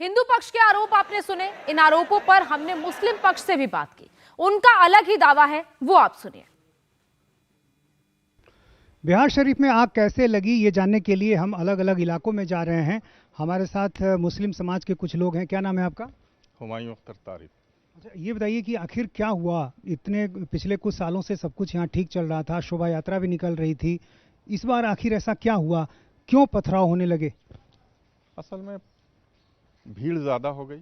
हिंदू पक्ष के आरोप आपने सुने, इन आरोपों पर हमने मुस्लिम पक्ष से भी बात की। उनका अलग ही दावा है, वो आप सुनिए। बिहार शरीफ में आग कैसे लगी ये जानने के लिए हम अलग अलग इलाकों में जा रहे हैं। हमारे साथ मुस्लिम समाज के कुछ लोग हैं। क्या नाम है आपका? हुमायूं अख्तर तारिक। अच्छा, ये बताइए कि आखिर क्या हुआ? इतने पिछले कुछ सालों से सब कुछ यहाँ ठीक चल रहा था, शोभा यात्रा भी निकल रही थी, इस बार आखिर ऐसा क्या हुआ? क्यों पथराव होने लगे? असल में भीड़ ज़्यादा हो गई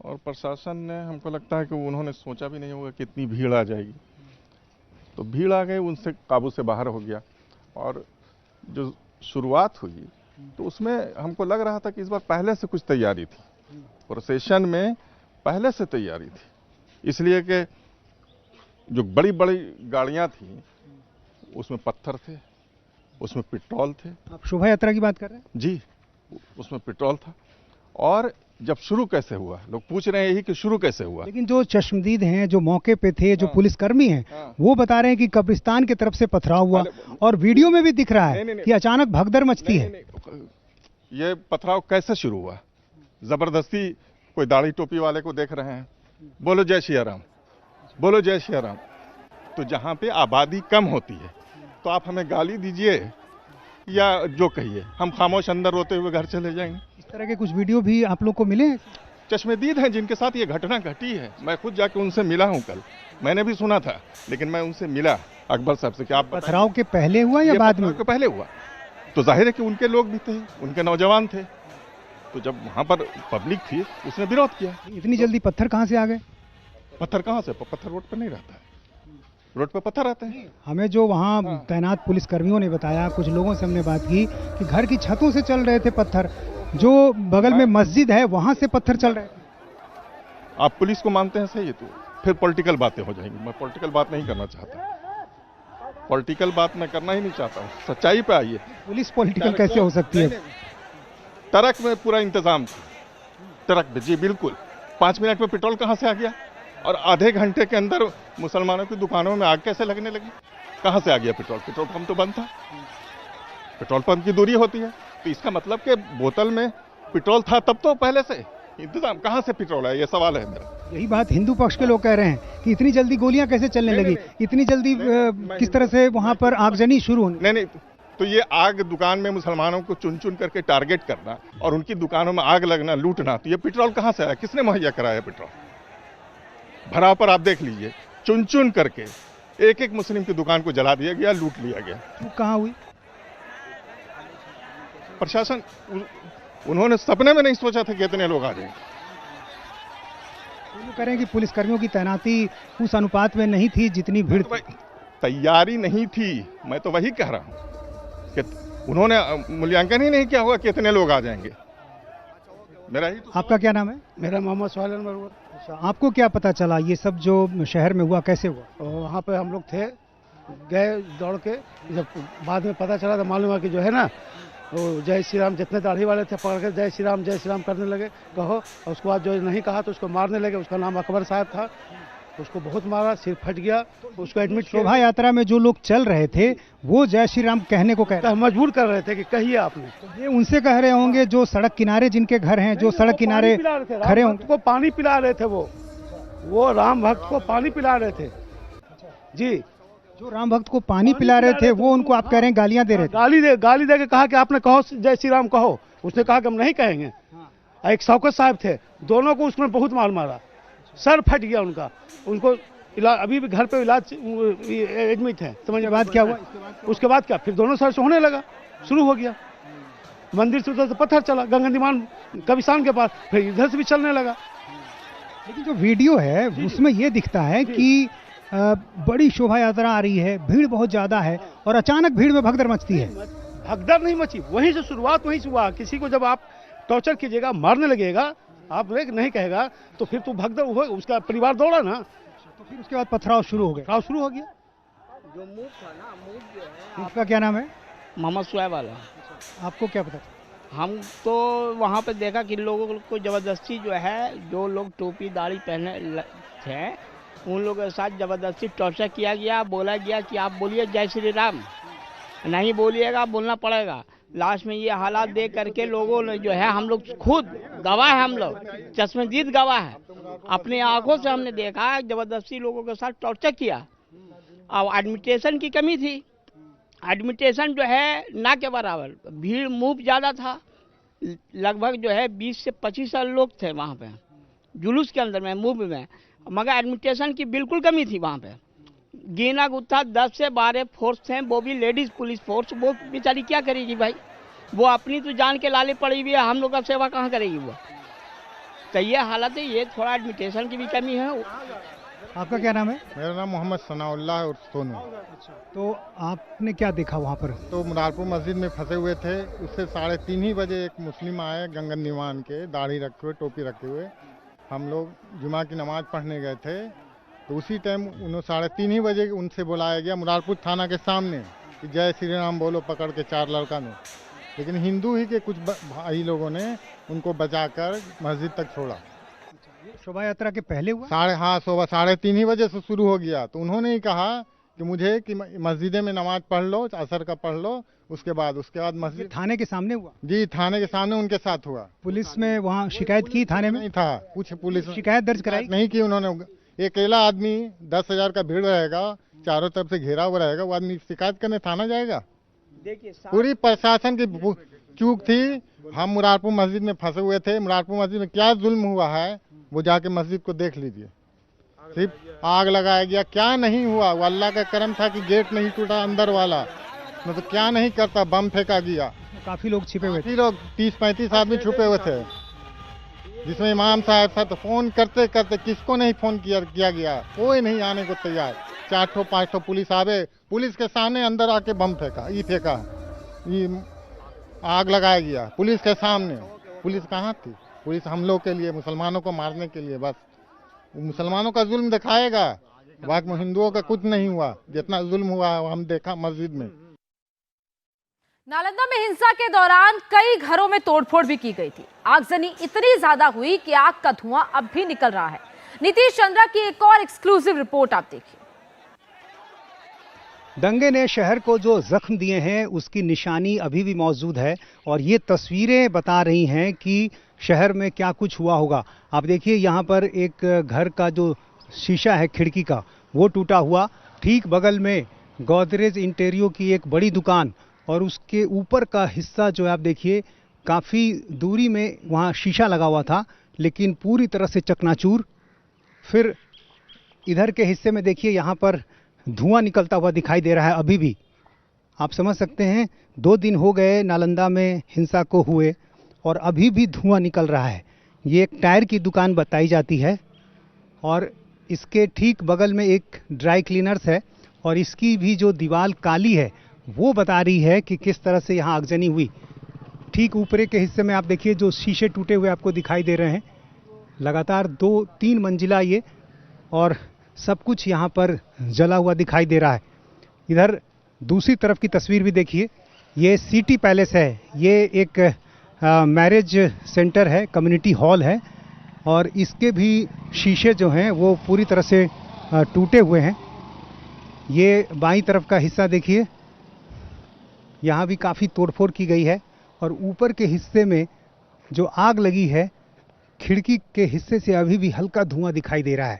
और प्रशासन ने, हमको लगता है कि उन्होंने सोचा भी नहीं होगा कि इतनी भीड़ आ जाएगी, तो भीड़ आ गई, उनसे काबू से बाहर हो गया। और जो शुरुआत हुई तो उसमें हमको लग रहा था कि इस बार पहले से कुछ तैयारी थी, प्रोसेशन में पहले से तैयारी थी, इसलिए कि जो बड़ी बड़ी गाड़ियां थी उसमें पत्थर थे, उसमें पेट्रोल थे। आप शोभा यात्रा की बात कर रहे हैं? जी, उसमें पेट्रोल था। और जब शुरू कैसे हुआ, लोग पूछ रहे हैं यही कि शुरू कैसे हुआ। लेकिन जो चश्मदीद हैं, जो मौके पे थे, जो पुलिसकर्मी हैं, वो बता रहे हैं कि कब्रिस्तान की तरफ से पथराव हुआ और वीडियो में भी दिख रहा है कि अचानक भगदड़ मचती है। ये पथराव कैसे शुरू हुआ? जबरदस्ती कोई दाढ़ी टोपी वाले को देख रहे हैं, बोलो जय श्री राम, बोलो जय श्री राम। तो जहाँ पे आबादी कम होती है तो आप हमें गाली दीजिए या जो कहिए, हम खामोश अंदर रोते हुए घर चले जाएंगे। इस तरह के कुछ वीडियो भी आप लोग को मिले हैं? चश्मदीद हैं जिनके साथ ये घटना घटी है, मैं खुद जाके उनसे मिला हूं कल। मैंने भी सुना था, लेकिन मैं उनसे मिला अकबर साहब से कि आप पथराव के पहले हुआ या बाद में? के पहले हुआ। तो जाहिर है कि उनके लोग भी थे, उनके नौजवान थे, तो जब वहां पर पब्लिक थी उसने विरोध किया। इतनी जल्दी पत्थर कहाँ से आ गए? पत्थर कहाँ से? पत्थर रोड पर नहीं रहता है, रोड पे पत्थर आते हैं। हमें जो वहाँ तैनात पुलिसकर्मियों ने बताया, कुछ लोगों से हमने बात की कि घर की छतों से चल रहे थे पत्थर, जो बगल में मस्जिद है वहां से पत्थर चल रहे थे। आप पुलिस को मानते हैं सही है, तो फिर पॉलिटिकल बातें हो जाएंगी। मैं पॉलिटिकल बात नहीं करना चाहता, पॉलिटिकल बात मैं करना ही नहीं चाहता हूँ। सच्चाई पे आइए। पुलिस पॉलिटिकल कैसे हो सकती है? ट्रक में पूरा इंतजाम था, ट्रक में, जी बिल्कुल। 5 मिनट में पेट्रोल कहाँ से आ गया और आधे घंटे के अंदर मुसलमानों की दुकानों में आग कैसे लगने लगी? कहाँ से आ गया पेट्रोल? पेट्रोल पंप तो बंद था, पेट्रोल पंप की दूरी होती है, तो इसका मतलब कि बोतल में पेट्रोल था तब तो पहले से इंतजाम। कहाँ से पेट्रोल है, ये सवाल है मेरा। यही बात हिंदू पक्ष के लोग कह रहे हैं कि इतनी जल्दी गोलियां कैसे चलने लगी, इतनी जल्दी किस तरह से वहां पर आगजनी शुरू होने? नहीं, तो ये आग दुकान में मुसलमानों को चुन चुन करके टारगेट करना और उनकी दुकानों में आग लगना, लूटना, तो ये पेट्रोल कहाँ से आया? किसने मुहैया कराया पेट्रोल? भराव पर आप देख लीजिए, चुन चुन करके एक एक मुस्लिम की दुकान को जला दिया गया, लूट लिया गया। कहाँ हुई? प्रशासन, उन्होंने सपने में नहीं सोचा था कि इतने लोग आ जाएंगे। वो कह रहे हैं कि पुलिसकर्मियों की तैनाती उस अनुपात में नहीं थी जितनी भीड़ थी। तैयारी नहीं थी, मैं तो वही कह रहा हूँ कि उन्होंने मूल्यांकन ही नहीं किया होगा कि इतने लोग आ जाएंगे। मेरा ही तो। आपका क्या नाम है? मेरा मोहम्मद सोहेल मरवर। अच्छा, आपको क्या पता चला ये सब जो शहर में हुआ, कैसे हुआ? वहाँ पे हम लोग थे, गए दौड़ के, जब बाद में पता चला तो मालूम हुआ कि जो है ना, वो जय श्री राम, जितने दाढ़ी वाले थे पकड़ के जय श्री राम करने लगे, कहो। और उसके बाद जो नहीं कहा तो उसको मारने लगे। उसका नाम अकबर साहब था, उसको बहुत मारा, सिर फट गया, उसको एडमिट किया। शोभा यात्रा में जो लोग चल रहे थे वो जय श्री राम कहने को कह रहे, मजबूर कर रहे थे कि कहिए आपने। ये उनसे कह रहे होंगे जो सड़क किनारे जिनके घर हैं, जो सड़क किनारे खड़े होंगे। को पानी पिला रहे थे, वो राम भक्त को पानी पिला रहे थे। जी, जो राम भक्त को पानी पिला रहे थे वो उनको आप कह रहे हैं गालियां दे रहे थे? गाली दे के कहा कि आपने कहो जय श्री राम कहो। उसने कहा कि हम नहीं कहेंगे। एक शौकत साहब थे, दोनों को उसने बहुत मार मारा, सर फट गया उनका। उनको अभी भी घर पे इलाज एडमिट है। समझ बाद क्या हुआ? उसके बाद क्या, फिर दोनों सर से होने लगा, शुरू हो गया। मंदिर से उधर से पत्थर चला गंगादीमान कब्रिस्तान के पास, फिर इधर से भी चलने लगा। लेकिन जो वीडियो है उसमें ये दिखता है कि बड़ी शोभा यात्रा आ रही है, भीड़ बहुत ज्यादा है और अचानक भीड़ में भगदड़ मचती है। भगदड़ नहीं मची, वहीं से शुरुआत, वहीं से हुआ। किसी को जब आप टॉर्चर कीजिएगा, मारने लगेगा, आप नहीं कहेगा तो फिर तो भगदड़ हो, उसका परिवार दौड़ा ना, तो फिर उसके बाद पथराव शुरू हो गया। शुरू हो गया। जो मूव था ना, मूव जो है। आपका क्या नाम है? मोहम्मद शुएब वाला। आपको क्या पता? हम तो वहाँ पे देखा कि लोगों को ज़बरदस्ती जो है, जो लोग टोपी दाढ़ी पहने थे उन लोगों के साथ ज़बरदस्ती टॉर्चर किया गया। बोला गया कि आप बोलिए जय श्री राम, नहीं बोलिएगा बोलना पड़ेगा। लास्ट में ये हालात देख करके लोगों ने जो है, हम लोग खुद गवाह है, हम लोग चश्मदीद गवाह है, अपने आंखों से हमने देखा जबरदस्ती लोगों के साथ टॉर्चर किया। अब एडमिटेशन की कमी थी, एडमिटेशन जो है ना के बराबर, भीड़ मूव ज़्यादा था, लगभग जो है 20 से 25 लोग थे वहाँ पे जुलूस के अंदर में, मूव में, मगर एडमिटेशन की बिल्कुल कमी थी वहाँ पे। गिना गुत्था 10 से 12 फोर्स थे, वो भी लेडीज पुलिस फोर्स। वो बेचारी क्या करेगी भाई, वो अपनी तो जान के लाले पड़ी हुई है, हम लोग का सेवा कहाँ करेगी वो। तो ये हालत है, ये थोड़ा एडमिटेशन की भी कमी है। आपका क्या नाम है? मेरा नाम मोहम्मद सनाउल्लाह और सोनू। तो आपने क्या देखा वहाँ पर? तो मुरारपुर मस्जिद में फंसे हुए थे, उससे 3:30 ही बजे एक मुस्लिम आए, गंगन निवान के, दाढ़ी रखे हुए, टोपी रखे हुए। हम लोग जुमा की नमाज पढ़ने गए थे, तो उसी टाइम उन्हें 3:30 ही बजे उनसे बुलाया गया मुरारपुर थाना के सामने कि जय श्री राम बोलो, पकड़ के 4 लड़का ने। लेकिन हिंदू ही के कुछ भाई लोगों ने उनको बचाकर मस्जिद तक छोड़ा। शोभा यात्रा के पहले हुआ? सुबह 3:30 ही बजे से शुरू हो गया। तो उन्होंने ही कहा कि मुझे कि मस्जिदे में नमाज पढ़ लो, असर का पढ़ लो, उसके बाद मस्जिद। थाने के सामने हुआ? जी, थाने के सामने उनके साथ हुआ। पुलिस में वहाँ शिकायत की? थाने में नहीं था, कुछ पुलिस शिकायत दर्ज कराई नहीं की उन्होंने। अकेला आदमी 10,000 का भीड़ रहेगा, चारों तरफ से घेरा हुआ रहेगा, वो आदमी शिकायत करने थाना जाएगा? देखिए पूरी प्रशासन की चूक थी। हम मुरारपुर मस्जिद में फंसे हुए थे। मुरारपुर मस्जिद में क्या जुल्म हुआ है वो जाके मस्जिद को देख लीजिए। सिर्फ आग लगाया गया, क्या नहीं हुआ। वो अल्लाह का करम था कि गेट नहीं टूटा अंदर वाला, मतलब क्या नहीं करता, बम फेंका गया। काफी लोग छिपे हुए थे। लोग 30-35 आदमी छुपे हुए थे, जिसमें इमाम साहब था। तो फोन करते करते किसको नहीं फोन किया गया, कोई नहीं आने को तैयार। 4-5 पुलिस आवे, पुलिस के सामने अंदर आके बम फेंका, ये आग लगाया गया पुलिस के सामने। पुलिस कहाँ थी? पुलिस हम लोग के लिए, मुसलमानों को मारने के लिए बस। मुसलमानों का जुल्म दिखाएगा, बाकी हिंदुओं का कुछ नहीं हुआ। जितना जुल्म हुआ हम देखा मस्जिद में। नालंदा में हिंसा के दौरान कई घरों में तोड़फोड़ भी की गई थी। आगजनी इतनी ज्यादा हुई कि आग का धुआं अब भी निकल रहा है। नीतीश चंद्रा की एक और एक्सक्लूसिव रिपोर्ट आप देखिए। दंगे ने शहर को जो जख्म दिए हैं उसकी निशानी अभी भी मौजूद है और ये तस्वीरें बता रही हैं कि शहर में क्या कुछ हुआ होगा। आप देखिए यहाँ पर एक घर का जो शीशा है खिड़की का वो टूटा हुआ, ठीक बगल में गोदरेज इंटीरियो की एक बड़ी दुकान और उसके ऊपर का हिस्सा जो है आप देखिए काफ़ी दूरी में वहाँ शीशा लगा हुआ था लेकिन पूरी तरह से चकनाचूर। फिर इधर के हिस्से में देखिए यहाँ पर धुआं निकलता हुआ दिखाई दे रहा है अभी भी। आप समझ सकते हैं 2 दिन हो गए नालंदा में हिंसा को हुए और अभी भी धुआं निकल रहा है। ये एक टायर की दुकान बताई जाती है और इसके ठीक बगल में एक ड्राई क्लीनर्स है और इसकी भी जो दीवार काली है वो बता रही है कि किस तरह से यहाँ आगजनी हुई। ठीक ऊपरे के हिस्से में आप देखिए जो शीशे टूटे हुए आपको दिखाई दे रहे हैं, लगातार 2-3 मंजिला ये, और सब कुछ यहाँ पर जला हुआ दिखाई दे रहा है। इधर दूसरी तरफ की तस्वीर भी देखिए, ये सिटी पैलेस है, ये एक मैरिज सेंटर है, कम्युनिटी हॉल है और इसके भी शीशे जो हैं वो पूरी तरह से टूटे हुए हैं। ये बाईं तरफ का हिस्सा देखिए, यहाँ भी काफ़ी तोड़फोड़ की गई है और ऊपर के हिस्से में जो आग लगी है खिड़की के हिस्से से अभी भी हल्का धुआं दिखाई दे रहा है।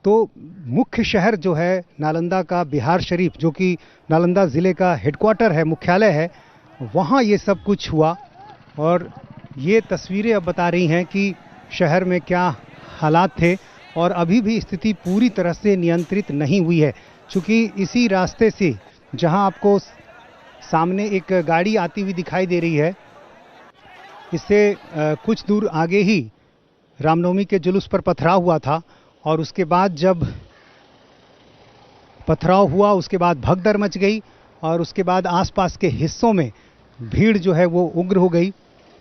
तो मुख्य शहर जो है नालंदा का बिहार शरीफ, जो कि नालंदा ज़िले का हेडक्वार्टर है, मुख्यालय है, वहाँ ये सब कुछ हुआ और ये तस्वीरें अब बता रही हैं कि शहर में क्या हालात थे और अभी भी स्थिति पूरी तरह से नियंत्रित नहीं हुई है। चूँकि इसी रास्ते से जहाँ आपको सामने एक गाड़ी आती हुई दिखाई दे रही है, इससे कुछ दूर आगे ही रामनवमी के जुलूस पर पथराव हुआ था और उसके बाद जब पथराव हुआ उसके बाद भगदड़ मच गई और उसके बाद आसपास के हिस्सों में भीड़ जो है वो उग्र हो गई।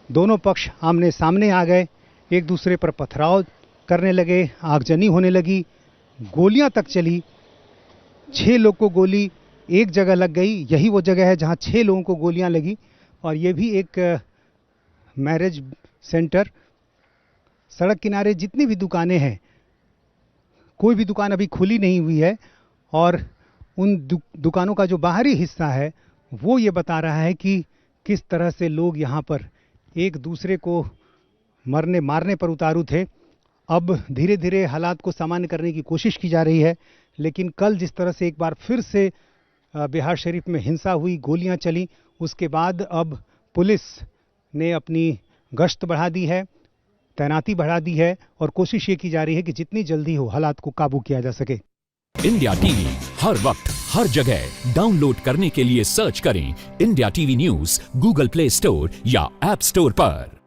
दोनों पक्ष आमने सामने आ गए, एक दूसरे पर पथराव करने लगे, आगजनी होने लगी, गोलियां तक चली। 6 लोग को गोली एक जगह लग गई, यही वो जगह है जहां 6 लोगों को गोलियां लगी और ये भी एक मैरिज सेंटर। सड़क किनारे जितनी भी दुकानें हैं, कोई भी दुकान अभी खुली नहीं हुई है और उन दुकानों का जो बाहरी हिस्सा है वो ये बता रहा है कि किस तरह से लोग यहाँ पर एक दूसरे को मारने पर उतारू थे। अब धीरे धीरे हालात को सामान्य करने की कोशिश की जा रही है, लेकिन कल जिस तरह से एक बार फिर से बिहार शरीफ में हिंसा हुई, गोलियां चली, उसके बाद अब पुलिस ने अपनी गश्त बढ़ा दी है, तैनाती बढ़ा दी है और कोशिश ये की जा रही है कि जितनी जल्दी हो हालात को काबू किया जा सके। इंडिया टीवी हर वक्त हर जगह डाउनलोड करने के लिए सर्च करें India TV news Google play store या ऐप स्टोर पर।